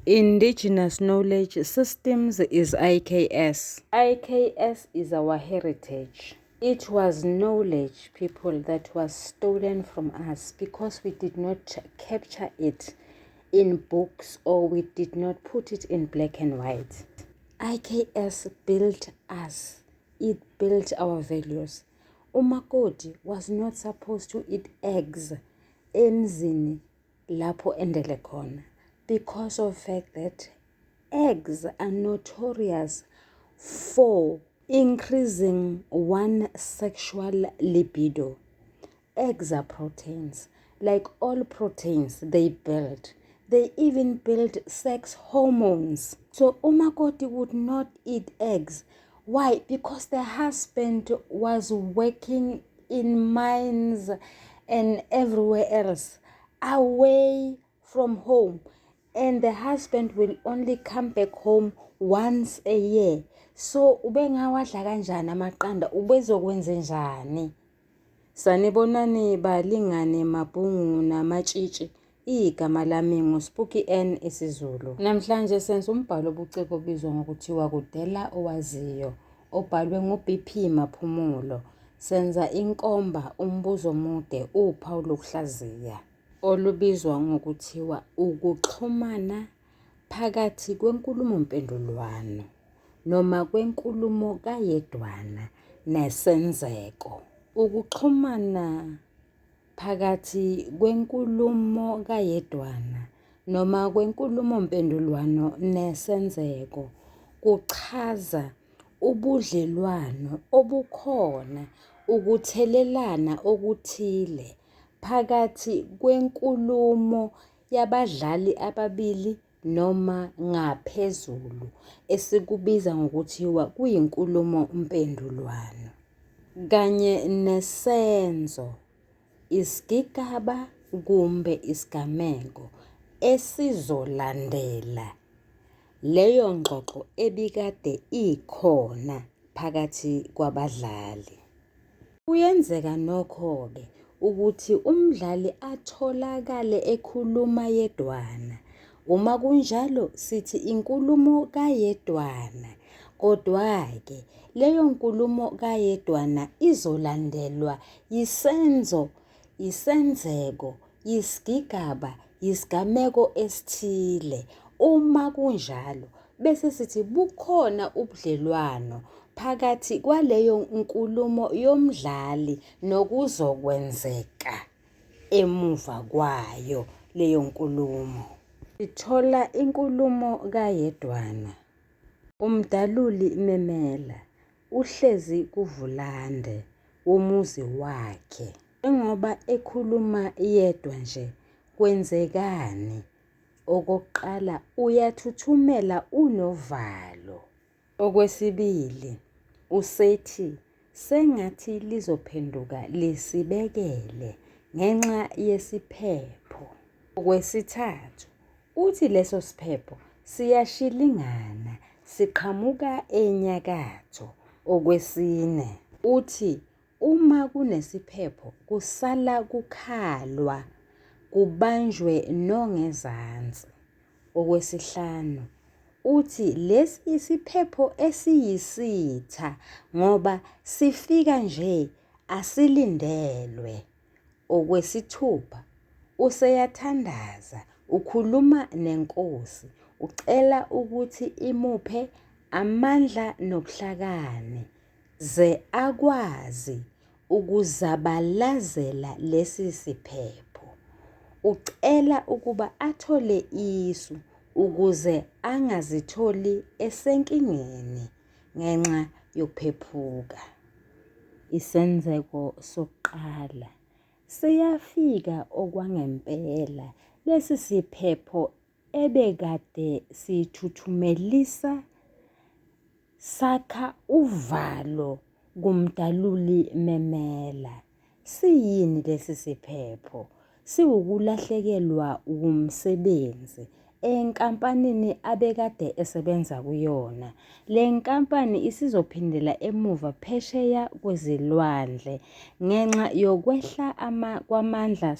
Indigenous Knowledge Systems is IKS. IKS is our heritage. It was knowledge, people, that was stolen from us because we did not capture it in books or we did not put it in black and white. IKS built us. It built our values. Umakoti was not supposed to eat eggs emzini lapho endele khona because of the fact that eggs are notorious for increasing one sexual libido. Eggs are proteins. Like all proteins, they build. They even build sex hormones. So umakoti would not eat eggs. Why? Because the husband was working in mines and everywhere else, away from home. And the husband will only come back home once a year. So ubengawadla kanjani amaqanda, ubezokwenze njani? Sanibonani balingane mabhungu namatshitshi. Igama lami nguSpooky N isiZulu. Namhlanje senza umbhalo obuciko obizwa ngokuthiwa Kudela Owaziyo, obhalwe nguBP Maphumulo. Senza inkomba umbuzo omude uphawu lokuhlaziya, olubizwa ngokuthiwa ukuxhumana phakathi kwenkulumompendulwano noma kwenkulumokayedwana nesenzeko. Ukuxhumana phakathi kwenkulumokayedwana noma kwenkulumompendulwano nesenzeko kuchaza ubudlelwano obukhona, ukuthelelana okuthile phakathi kwenkulumo yabadlali ababili noma ngaphezulu, esikubiza ngokuthiwa kuyinkulumompendulwano, kanye nesenzo, isigigaba kumbe isigameko esizolandela leyo ngxoxo ebikade ikhona phakathi kwabadlali. Kuyenzeka nokho-ke ukuthi umdlali atholakale ekhuluma yedwana. Uma kunjalo sithi inkulumo kayedwana. Kodwa-ke leyo nkulumo kayedwana izolandelwa yisenzo, isenzeko, isigigaba, isigameko esithile. Uma kunjalo bese sithi bukhona ubudlelwano phakathi kwaleyo nkulumo yomdlali nokuzokwenzeka emuva kwayo leyo nkulumo. Sithola inkulumo kayedwana. Umdaluli memela uhlezi kuvulande womuzi wakhe. Njengoba ekhuluma yedwa nje, kwenzekani? Okokuqala, uyathuthumela unovalo. Okwesibili, usethi sengathi lizophenduka lisibekele ngenxa yesiphepho. Okwesithathu, uthi leso siphepho siyashilingana siqhamuka enyakatho. Okwesine, uthi uma kunesiphepho kusala kukhalwa kubanjwe nongezansi. Okwesihlanu, uthi lesi isiphepho esiyisitha ngoba sifika nje asilindelwe. Okwesithupha, useyathandaza, ukhuluma nenkosi, ucela ukuthi imuphe amandla nobuhlakani ze akwazi ukuzabalazela lesi siphepho. Ucela ukuba athole isu ukuze angazitholi esenkingeni ngenxa yokuphephuka. Isenzeko sokuqala, siyafika okwangempela lesi siphepho ebekade sithuthumelisa sakha uvalo kumdaluli memela. Siyini lesi siphepho? Siwukulahlekelwa umsebenzi enkampanini abekade esebenza kuyona. Le nkampani isizophindela emuva phesheya kwezilwandle ngenxa yokwehla kwamandla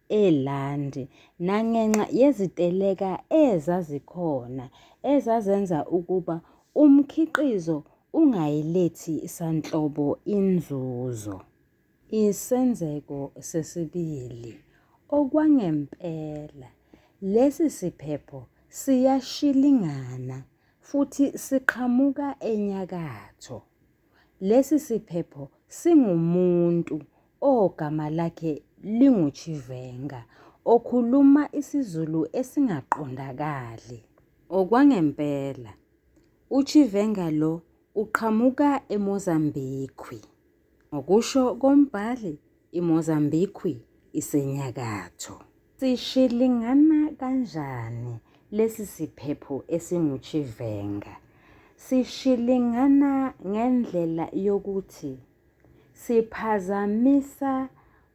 elandi nangenxa yeziteleka ezazikhona ezazenza ukuba umkhiqizo ungayilethi sanhlobo inzuzo. Isenzeko sesibili, okwangempela lesi siphepho siyashilingana futhi siqhamuka enyakatho. Lesi siphepho singumuntu ogama lakhe linguChivenga okhuluma isiZulu esingaqondakali. Okwangempela uChivenga lo uqhamuka eMozambique. Ngokusho kombhali, iMozambique isenyakatho. Sishilingana kanjani lesi siphepho esinguChivenga? Sishilingana ngendlela yokuthi siphazamisa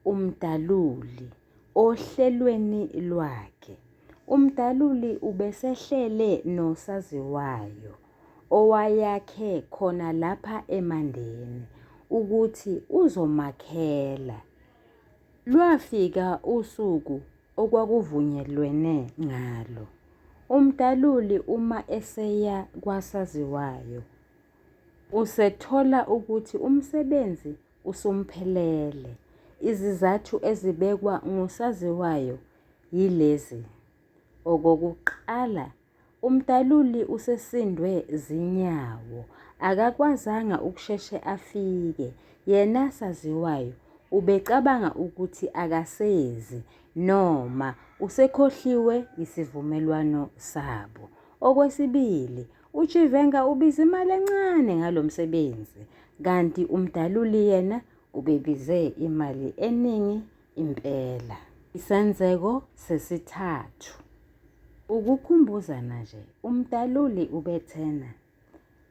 umdaluli ohlelweni lwakhe. Umdaluli ubesehlele nosaziwayo owayakhe khona lapha emandeni ukuthi uzomakhela. Lwafika usuku okwakuvunyelwene ngalo. Umdaluli uma eseya kwasaziwayo usethola ukuthi umsebenzi usumphelele. Izizathu ezibekwa ngusaziwayo yilezi. Okokuqala, umdaluli usesindwe zinyawo, akakwazanga ukusheshe afike. Yena saziwayo ubecabanga ukuthi akasezi noma usekhohliwe isivumelwano sabo. Okwesibili, uChivenga ubiza imali encane ngalo msebenzi, kanti umdaluli yena ubebize imali eningi impela. Isenzeko sesithathu, ukukhumbuzana nje, umdaluli ubethena.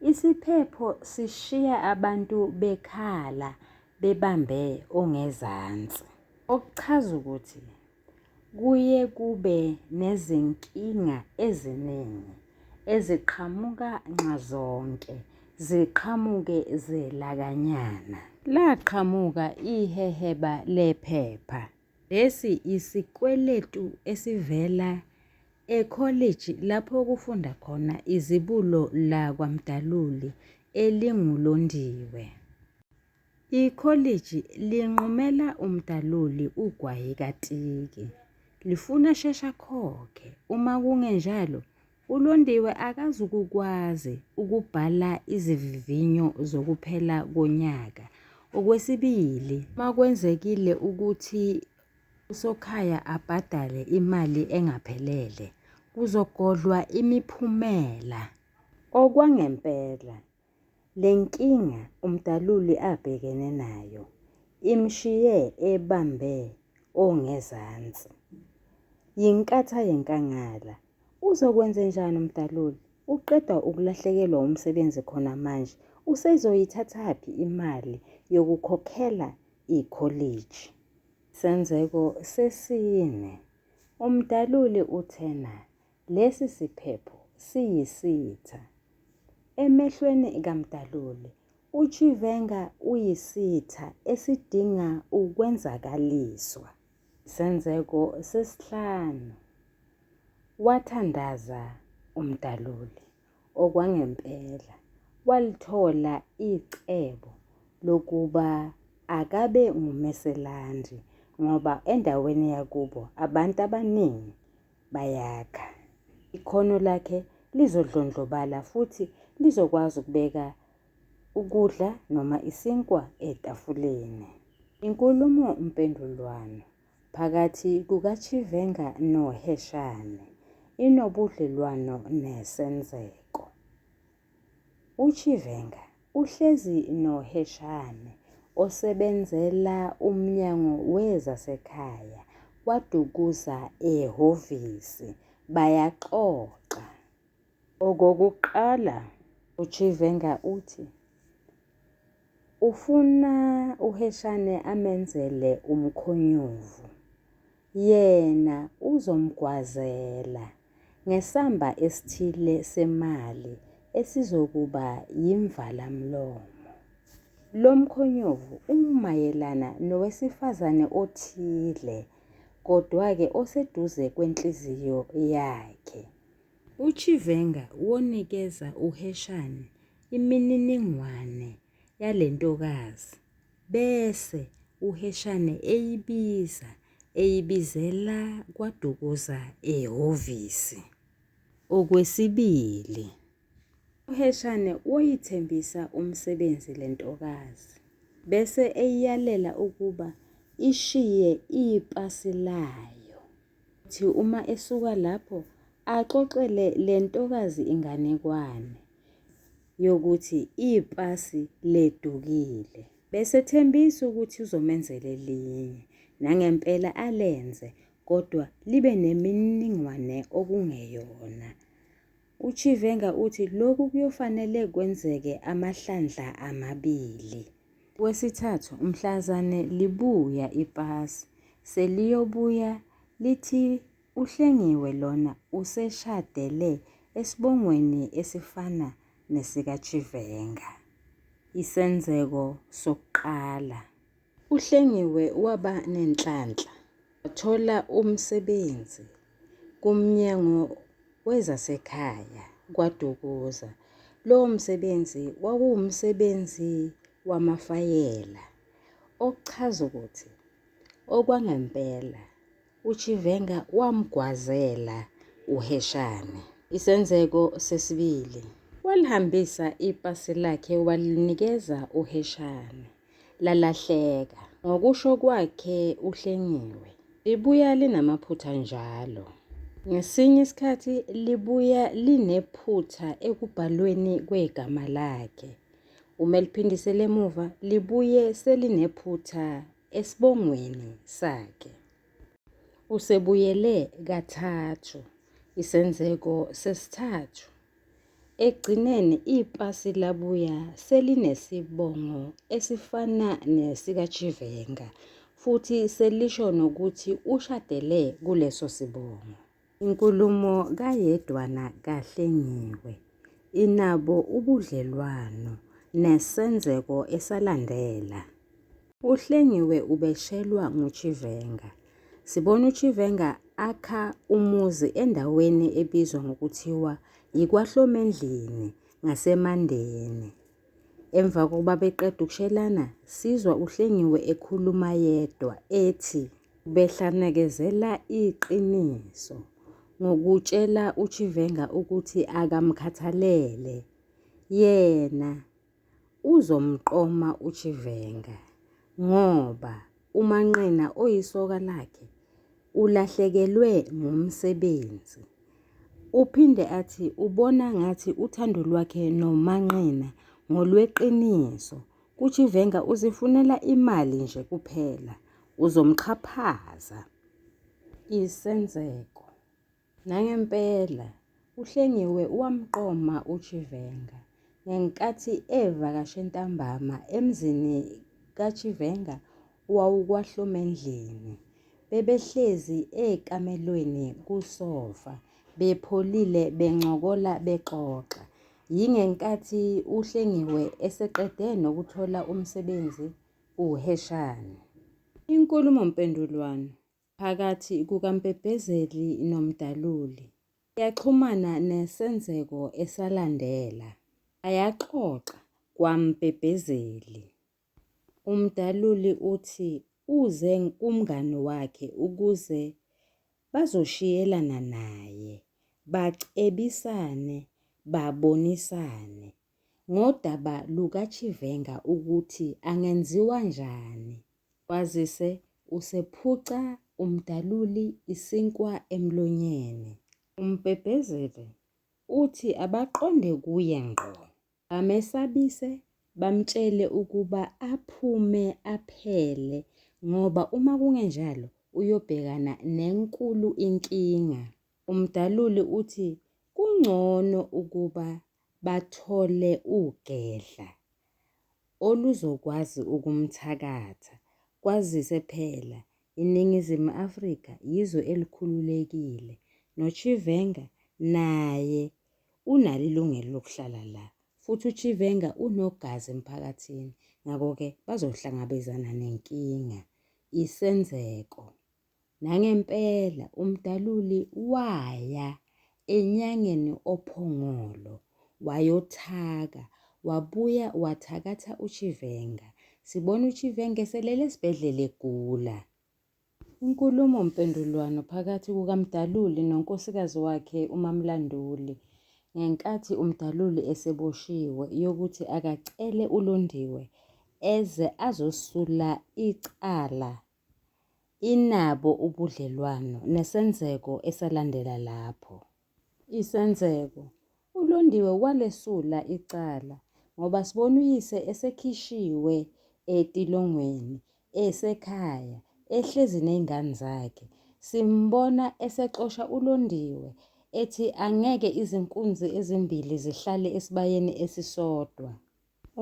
Isiphepho sishiya abantu bekhala bebambe ongezansi. Okuchaza ukuthi kuye kube nezinkinga eziningi eziqhamuka nxazonke, ziqhamuke zelakanyana. Laqhamuka iheheba lephepha. Lesi isikweletu esivela ekholeji lapho kufunda khona izibulo lakwaMdaluli elingulondiwe. Ikholeji linqumela umdaluli ugwayi katiki, lifuna shesha khokhe. Uma kungenjalo, ulondiwe akazukukwazi ukubhala izivivinyo zokuphela konyaka. Okwesibili, makwenzekile ukuthi usokhaya abhadale imali engaphelele, kuzogodlwa imiphumela. Okwangempela le nkinga umdaluli abhekene nayo imshiye ebambe ongezansi. Yinkatha yenkangala. Uzokwenzenjani umdaluli? Uqeda ukulahlekelwa umsebenzi khona manje. Usezoyithathaphi imali yokukhokhela ikholeji? Isenzeko sesine, umdaluli uthena lesi siphepho siyisitha. Emehlweni kaMdaluli, uChivenga uyisitha esidinga ukwenzakaliswa. Isenzeko sesihlanu, wathandaza umdaluli. Okwangempela walithola icebo lokuba akabe ngumeselandi ngoba endaweni yakubo abantu abaningi bayakha. Ikhono lakhe lizodlondlobala futhi lizokwazi ukubeka ukudla noma isinkwa etafuleni. Inkulumompendulwano phakathi kukaChivenga noHeshane inobudlelwano nesenzeko. UChivenga uhlezi noHeshane osebenzela umnyango wezasekhaya kwadukuza ehhovisi bayaxoxa. Okokuqala, uChivenga uthi ufuna uHeshane amenzele umkhonyovu, yena uzomgwazela ngesamba esithile semali esizokuba yimvalamlomo. Lo mkhonyovu umayelana nowesifazane othile kodwa-ke oseduze kwenhliziyo yakhe. UChivenga wonikeza uHeshane imininingwane yalentokazi, bese uHeshane eyibizela kwaDukuza ehhovisi. Okwesibili, uHeshane woyithembisa umsebenzi lentokazi, bese eyiyalela ukuba ishiye ipasi layo, kuthi uma esuka lapho axoxele lentokazi inganekwane yokuthi ipasi ledukile, bese ethembisa ukuthi uzomenzela elinye, nangempela alenze, kodwa libe nemininingwane okungeyona. UChivenga uthi lokhu kuyofanele kwenzeke amahlandla amabili. Kwesithathu, mhlazane libuya ipasi, seliyobuya lithi uHlengiwe lona useshadele esibongweni esifana nesikaChivenga. Isenzeko sokuqala. uHlengiwe waba nenhlanhla, wathola umsebenzi kumnyango wezasekhaya kwaDukuza. Lowo msebenzi wawumsebenzi wamafayela, okuchaza ukuthi okwangempela uChivenga wamgwazela uHeshane. Isenzeko sesibili, walihambisa ipasi lakhe walinikeza uHeshane, lalahleka. Ngokusho kwakhe uHlengiwe, libuya linamaphutha njalo. Ngesinye isikhathi libuya linephutha ekubhalweni kwegama lakhe. Uma liphindisele emuva, libuye selinephutha esibongweni sakhe. Usebuyele kathathu. Isenzeko sesithathu, ekugcineni ipasi labuya selinesibongo esifana nesikaChivenga, futhi selisho nokuthi ushadele kuleso sibongo. Inkulumo kayedwana kaHlengiwe inabo ubudlelwano nesenzeko esalandela. uHlengiwe ubeshelwa nguChivenga. Sibona uChivenga akha umuzi endaweni ebizwa ngokuthiwa yiKwaHlomendlini ngaseMandeni. Emva kokuba beqeda ukushelana, sizwa uHlengiwe ekhuluma yedwa ethi behlanekezela iqiniso ngokutshela uChivenga ukuthi akamkhathalele, yena uzomqoma uChivenga ngoba uManqina oyisoka lakhe ulahlekelwe ngumsebenzi. Uphinde athi ubona ngathi uthando lwakhe noManqina ngolweqiniso, kuChivenga uzifunela imali nje kuphela, uzomxhaphaza. Isenzeko. Nangempela uHlengiwe wamqoma uChivenga ngenkathi evakashe ntambama emzini kaChivenga owawukwaHlomendlini. Bebehlezi ekamelweni kusofa, bepholile bencokola bexoxa. Yingenkathi uHlengiwe eseqede nokuthola umsebenzi uHeshane. Inkulumompendulwano phakathi kukaMpebezeli noMdaluli yaxhumana nesenzeko esalandela. Ayaxoxa kwaMpebezeli. UMdaluli uthi uze kumngani wakhe ukuze bazoshiyelana naye, bacebisane, babonisane ngodaba lukaChivenga ukuthi angenziwa njani. Kwazise usephuca uMdaluli isinkwa emlonyeni. UMpebezeli uthi abaqonde kuye ngqo, bamesabise, bamtshele ukuba aphume aphele ngoba uma kungenjalo uyobhekana nenkulu inkinga. uMdaluli uthi kungcono ukuba bathole ugedla oluzokwazi ukumthakatha. Kwazise phela iNingizimu Afrika yizwe elikhululekile, noChivenga naye unalo ilungelo lokuhlala la, futhi uChivenga unogazi emphakathini, ngakho-ke bazohlangabezana nenkinga. Isenzeko. Nangempela umdaluli waya enyangeni ophongolo wayothaka, wabuya wathakatha uChivenga. Sibona uChivenga eselele esibhedlela egula. Inkulumompendulwano phakathi kukamdaluli nonkosikazi wakhe uMamlanduli ngenkathi umdaluli eseboshiwe yokuthi akacele uLondiwe eze azosula icala. Inabo ubudlelwano nesenzeko esalandela lapho. Isenzeko, uLondiwe walesula icala ngoba sibona uyise esekhishiwe etilongweni, esekhaya, ehlezi nezingane zakhe. Simbona esexosha uLondiwe ethi angeke izinkunzi ezimbili zihlale esibayeni esisodwa.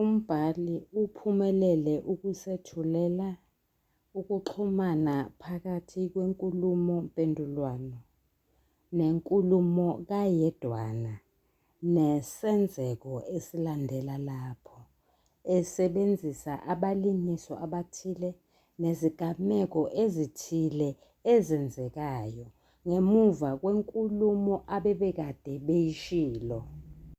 Umbhali uphumelele ukusethulela ukuxhumana phakathi kwenkulumompendulwano, nenkulumokayedwana, nesenzeko esilandela lapho, esebenzisa abalingiswa abathile nezigameko ezithile ezenzekayo ngemuva kwenkulumo abekade beyishilo.